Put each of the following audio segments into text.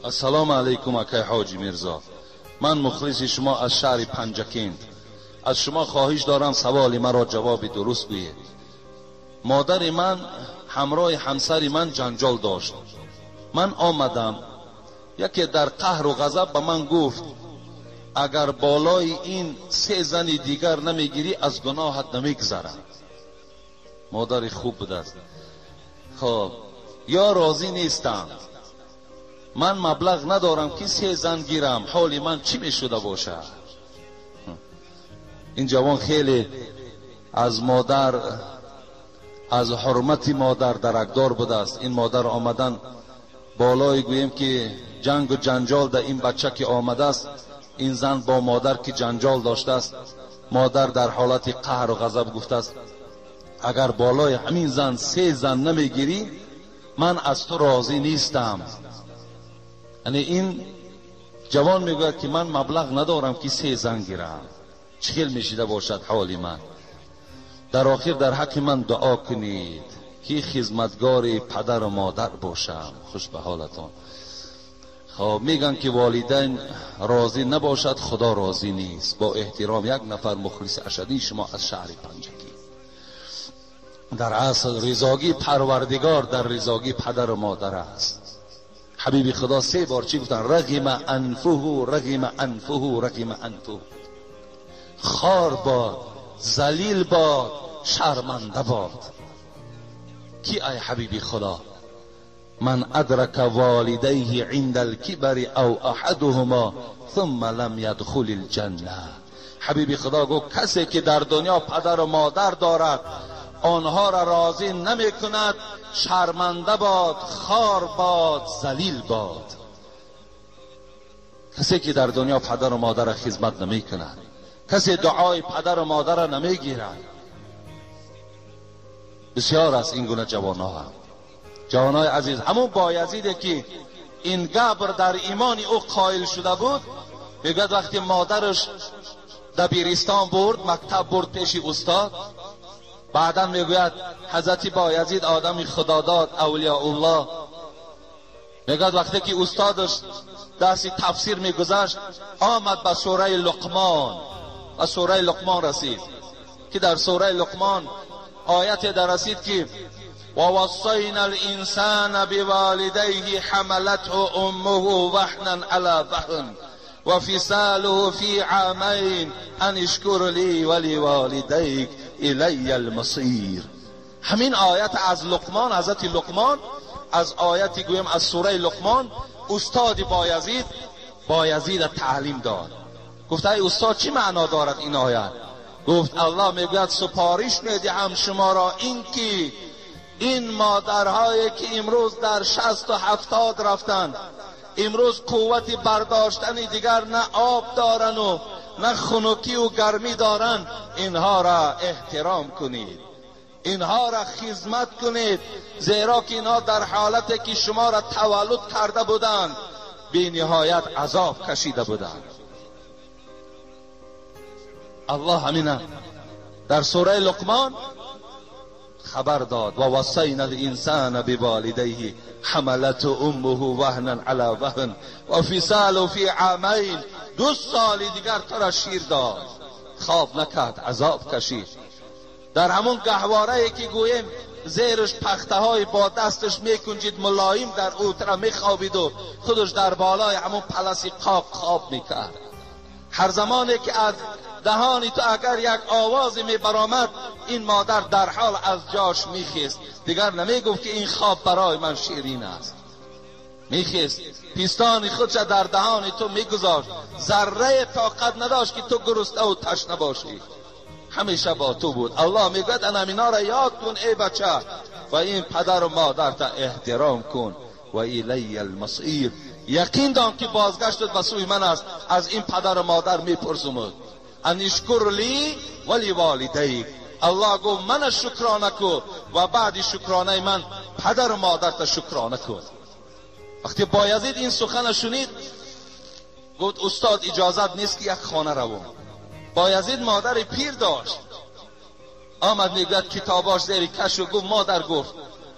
السلام علیکم اکای حاجی میرزا، من مخلص شما از شهر پنجکند. از شما خواهش دارم سوال مرا جواب درست گویید. مادر من همراه همسر من جنجال داشت. من آمدم، یکی در قهر و غضب به من گفت اگر بالای این 3 زن دیگر نمیگیری از گناهت نمیگذرم. مادر خوب بود است. خب یا راضی نیستم، من مبلغ ندارم که 3 زن گیرم، حال من چی میشده باشه؟ این جوان خیلی از مادر، از حرمت مادر درکدار بوده است. این مادر آمدن بالای گوییم که جنگ و جنجال در این بچه که آمده است، این زن با مادر که جنجال داشته است، مادر در حالت قهر و غضب گفته است اگر بالای همین زن 3 زن نمیگیری من از تو راضی نیستم. یعنی این جوان میگوید که من مبلغ ندارم که 3 زن گیرم. چخیل میشیده باشد حالی من. در آخر در حق من دعا کنید که خدمتگار پدر و مادر باشم. خوش به حالتان. خب میگن که والدین راضی نباشد خدا راضی نیست. با احترام، یک نفر مخلص اشدی شما از شهر پنجکی. در اصل رضاگی پروردگار در رضاگی پدر و مادر است. حبیب خدا 3 بار چی گفتن؟ رغم انفه رغم انفه رغم انفه. خار باد، ذلیل باد، شرمنده باد. کی ای حبیب خدا؟ من ادرک والدیه عند الکبر او احدهما ثم لم يدخل الجنه. حبیب خدا گفت کسی که در دنیا پدر و مادر دارد آنها را راضی نمی کند، شرمنده باد، خار باد، ذلیل باد. کسی که در دنیا پدر و مادر را خدمت نمی کند، کسی دعای پدر و مادر را نمی گیرد. بسیار است این گونه جوانها هم. جوانای عزیز، همون بایزیده که این گبر در ایمان او قائل شده بود، میگد وقتی مادرش دبیرستان برد، مکتب برد پیش استاد، بعدا میگوید حضرت بایزید آدم خداداد اولیاء الله، میگد وقتی که استادش درس تفسیر میگذشت آمد به سوره لقمان، و سوره لقمان رسید که در سوره لقمان آیت در رسید که ووصينا الانسان بوالديه حملته امه وهنا على وهن وفصاله في عامين ان اشكر لي ولوالديك الي المصير. همین آیت از لقمان، حضرت لقمان، از آیتی گویم از سوره لقمان استاد بایزید تعلیم داد. گفت ای استاد چی معنا دارد این آیت؟ گفت الله میگوید سپارش میدهم شما را این که این مادرهایی که امروز در 60 و 70 رفتند، امروز قوت برداشتن دیگر نه آب دارن و نه خنکی و گرمی دارن، اینها را احترام کنید، اینها را خدمت کنید، زیرا که اینها در حالتی که شما را تولد کرده بودند بی نهایت عذاب کشیده بودند. الله همینه در سوره لقمان خبر داد و وصینا الانسان بوالدیه حملته امه وهنا علی وهن و فصاله فی عامین. 2 سال دیگر تو را شیر داد، خواب نکرد، عذاب کشید. در همون گهواره که گویم زیرش پخته های با دستش میکنجید ملایم در اوتره میخوابید و خودش در بالای همون پلسی قاق خواب میکرد. هر زمانی که از دهانی تو اگر یک آوازی میبرامد این مادر در حال از جاش میخیست، دیگر نمیگفت که این خواب برای من شیرین است. میخیست پیستان خودش در دهان تو میگذاشت، ذره طاقت نداشت که تو گرسنه و تشنه باشی، همیشه با تو بود. الله میگوید انمینا را یاد کن ای بچه و این پدر و مادر تا احترام کن و الی المصیر. یقین دان که بازگشتت به سوی من است. از این پدر و مادر میپرسم ان اشکر لی ولی والدیک. الله گفت من شکرانه کن و بعد شکرانه من پدر و مادر تا شکرانه کن. وقتی بایزید این سخن شنید گفت استاد اجازت نیست که یک خانه روم. بایزید مادر پیر داشت، آمد میگوید کتاباش زیر کش و گفت مادر گفت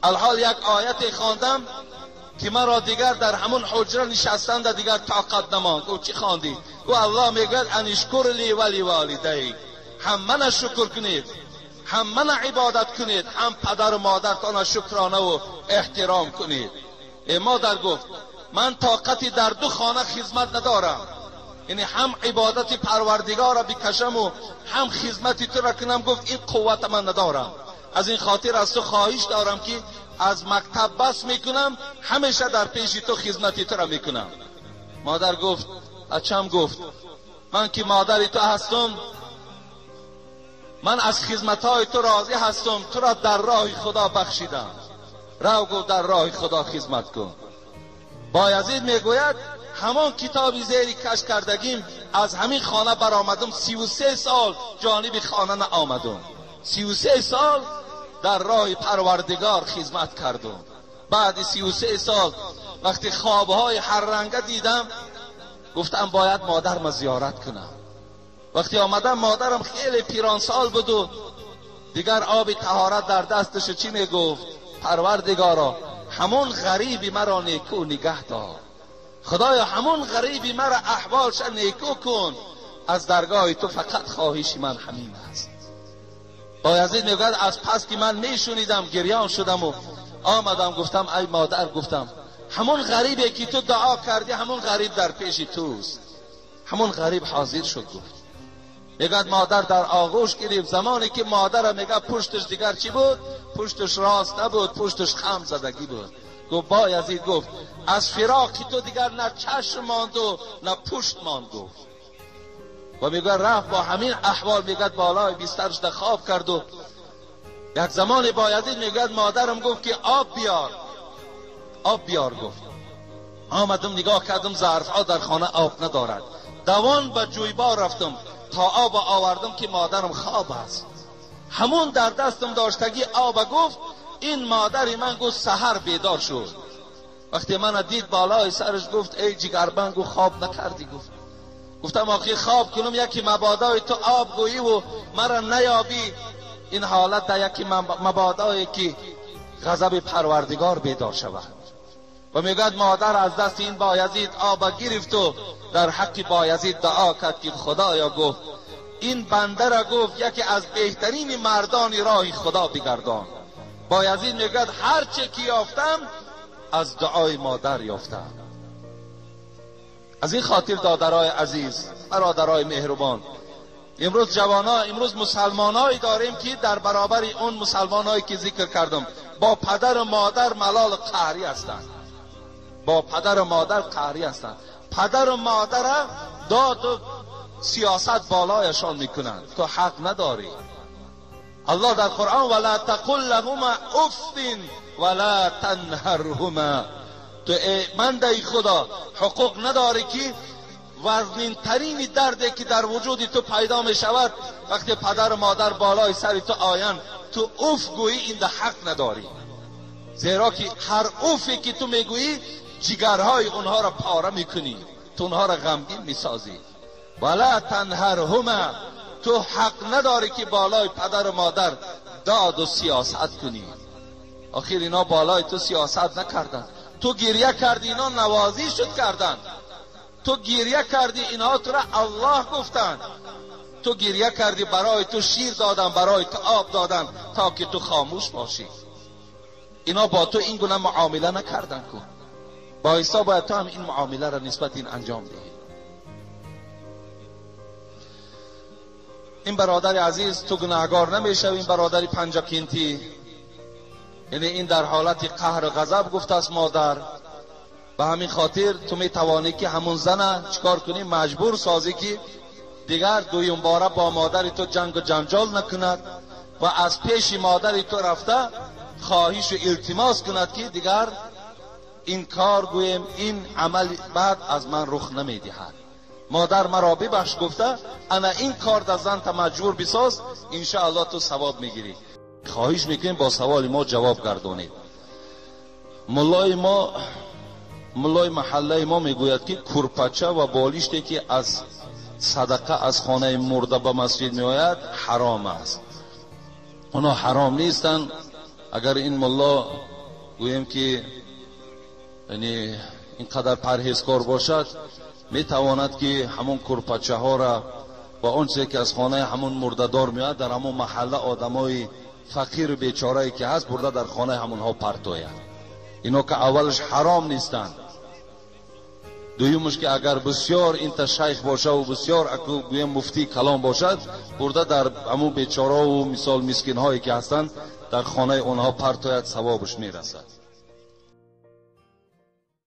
الحال یک آیت خواندم که مرا دیگر در همون حجره نشستند دیگر طاقت نماند. گفت چی خواندی؟ گفت الله میگوید ان اشکر لی ولی والدیک، هم من شکر کنید، هم من عبادت کنید، هم پدر و مادرتان شکرانه و احترام کنید. ای مادر گفت من طاقتی در دو خانه خدمت ندارم، یعنی هم عبادت پروردگار را بکشم و هم خدمت تو را کنم. گفت این قوت من ندارم، از این خاطر از تو خواهش دارم که از مکتب بس میکنم، همیشه در پیش تو خدمتی تو را میکنم. مادر گفت بچم گفت من که مادر تو هستم، من از خدمتهای تو راضی هستم، تو را در راه خدا بخشیدم، رو گفت در راه خدا خدمت کن. بایزید میگوید همان کتابی زیری کش کردگیم از همین خانه برآمدم، 33 سال جانب خانه نآمدم، 33 سال در راه پروردگار خدمت کردم. بعد 33 سال وقتی خوابهای هر رنگه دیدم گفتم باید مادرم زیارت کنم. وقتی آمدم مادرم خیلی پیران سال بود و دیگر آب طهارت در دستش. چی میگفت؟ پروردگارا همون غریبی مرا نیکو نگه دار، خدایا همون غریبی مرا احوالش نیکو کن، از درگاه تو فقط خواهش من همین است. بایزید میگوید از پس که من میشونیدم گریان شدم و آمدم گفتم ای مادر، گفتم همون غریبی که تو دعا کردی همون غریب در پیش توست. همون غریب حاضر شد. گفت میگوید مادر در آغوش گرفت. زمانی که مادر میگه پشتش دیگر چی بود؟ پشتش راست نبود، پشتش خم زدگی بود. گفت بایزید گفت از فراق تو دیگر نه چشم ماند و نه پشت ماند. گفت و میگه رفت با همین احوال میگه بالای بسترش در خواب کرد و یک زمان بایزید میگه مادرم گفت که آب بیار، آب بیار. گفت آمدم نگاه کردم ظرف ها در خانه آب ندارد، دوان به جویبار رفتم تا آب آوردم که مادرم خواب است. همون در دستم داشتگی آب. گفت این مادر من گفت سحر بیدار شد. وقتی من دید بالای سرش گفت ای جگربند، گفت خواب نکردی؟ گفتم آخی خواب کنم یکی مبادای تو آب گویی و مرا نیابی، این حالت در یکی مبادایی که غضب پروردگار بیدار شود. و میگوید مادر از دست این بایزید آب گرفت و در حق بایزید دعا کرد که خدایا گفت این بنده را گفت یکی از بهترین مردان راه خدا بگردان. بایزید میگوید هر چه که یافتم از دعای مادر یافتم. از این خاطر دادرای عزیز، برادرای مهربان، امروز جوانا، امروز مسلمانایی داریم که در برابر اون مسلمانایی که ذکر کردم با پدر و مادر ملال قهری هستند، با پدر و مادر قهری هستند. پدر و مادر داد و سیاست بالایشان میکنند. تو حق نداری. الله در قرآن ولا تقل لهما اف ولا تنهرهما، تو بنده خدا حقوق نداری که وزنین ترین دردی که در وجود تو پیدا می شود وقتی پدر و مادر بالای سر تو آیند تو اوف گویی، این ده حق نداری. زیرا که هر اوفی که تو میگویی جگرهای اونها را پاره میکنی، تو اونها را غمگین میسازی. ولا تنهرهما، تو حق نداری که بالای پدر و مادر داد و سیاست کنی. آخر اینا بالای تو سیاست نکردن، تو گریه کردی اینا نوازی شد کردن، تو گریه کردی اینها تو را الله گفتن، تو گریه کردی برای تو شیر دادن، برای تو آب دادن تا که تو خاموش باشی. اینا با تو این گونه معامله نکردن کن، با ایسا باید تو هم این معامله را نسبت این انجام دهی. این برادر عزیز تو گناهگار نمیشوی. این برادر پنجاکینتی، یعنی این در حالت قهر و غضب گفته است مادر. به همین خاطر تو میتوانی که همون زن چکار کنی؟ مجبور سازی که دیگر دویم باره با مادر تو جنگ و جنجال نکند و از پیش مادر تو رفته خواهش و التماس کند که دیگر این کار گویم این عمل بعد از من رخ نمیدهد. مادر مرا ببخش گفته انا این کار در زن تا مجبور بساز، انشاءالله تو ثواب میگیری. خواهش میکنیم با سوال ما جواب گردونید. ملای محله ما میگوید که کرپچه و بالشتی که از صدقه از خانه مرده به مسجد میآید حرام است. اونا حرام نیستن. اگر این ملا گویم که یعنی اینقدر پرهیزکار باشد میتواند که همون کرپچه ها را و اون چیزی که از خانه همون مرده‌دار میاد در همون محله آدمای فقیر بیچاره که هست برده در خانه همون ها پرتوید. اینا که اولش حرام نیستند. دویمش که اگر بسیار این شیخ باشه و بسیار اکو گویم مفتی کلام باشد برده در همون بیچاره و مثال مسکین هایی که هستند در خانه اونها پرتوید ثوابش میرسد.